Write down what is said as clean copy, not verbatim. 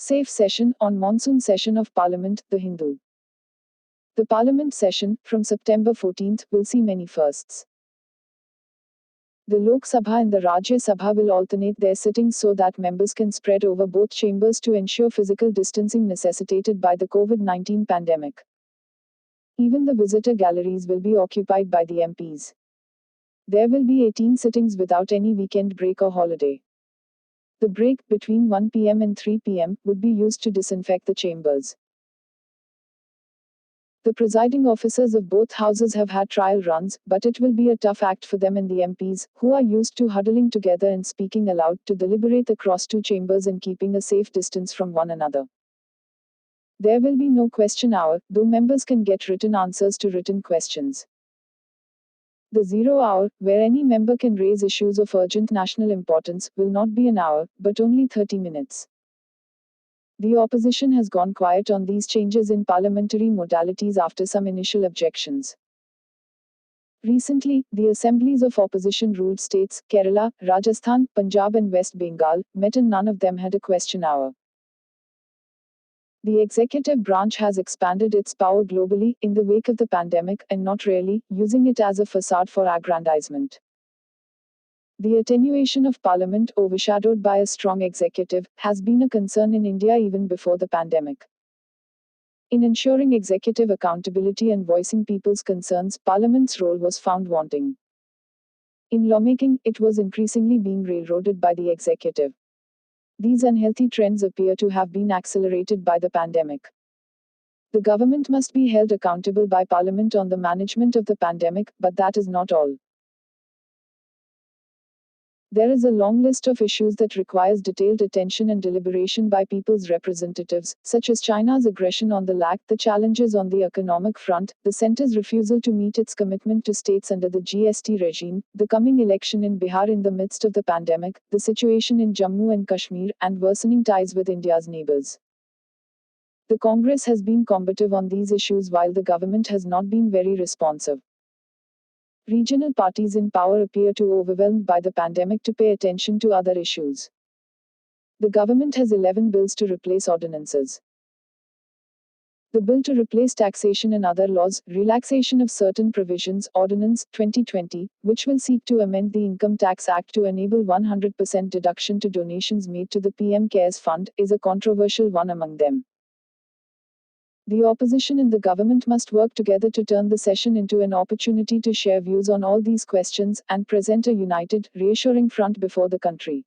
Safe session on monsoon session of Parliament, The Hindu. The Parliament session, from September 14th, will see many firsts. The Lok Sabha and the Rajya Sabha will alternate their sittings so that members can spread over both chambers to ensure physical distancing necessitated by the COVID-19 pandemic. Even the visitor galleries will be occupied by the MPs. There will be 18 sittings without any weekend break or holiday. The break, between 1 p.m. and 3 p.m., would be used to disinfect the chambers. The presiding officers of both houses have had trial runs, but it will be a tough act for them and the MPs, who are used to huddling together and speaking aloud, to deliberate across two chambers and keeping a safe distance from one another. There will be no question hour, though members can get written answers to written questions. The 0 hour, where any member can raise issues of urgent national importance, will not be an hour, but only 30 minutes. The opposition has gone quiet on these changes in parliamentary modalities after some initial objections. Recently, the assemblies of opposition-ruled states, Kerala, Rajasthan, Punjab and West Bengal, met and none of them had a question hour. The executive branch has expanded its power globally, in the wake of the pandemic, and not really, using it as a facade for aggrandizement. The attenuation of parliament, overshadowed by a strong executive, has been a concern in India even before the pandemic. In ensuring executive accountability and voicing people's concerns, parliament's role was found wanting. In lawmaking, it was increasingly being railroaded by the executive. These unhealthy trends appear to have been accelerated by the pandemic. The government must be held accountable by Parliament on the management of the pandemic, but that is not all. There is a long list of issues that requires detailed attention and deliberation by people's representatives, such as China's aggression on the LAC, the challenges on the economic front, the centre's refusal to meet its commitment to states under the GST regime, the coming election in Bihar in the midst of the pandemic, the situation in Jammu and Kashmir, and worsening ties with India's neighbors. The Congress has been combative on these issues while the government has not been very responsive. Regional parties in power appear too overwhelmed by the pandemic to pay attention to other issues. The government has 11 bills to replace ordinances. The bill to replace taxation and other laws, relaxation of certain provisions, Ordinance 2020, which will seek to amend the Income Tax Act to enable 100% deduction to donations made to the PM CARES Fund, is a controversial one among them. The opposition and the government must work together to turn the session into an opportunity to share views on all these questions and present a united, reassuring front before the country.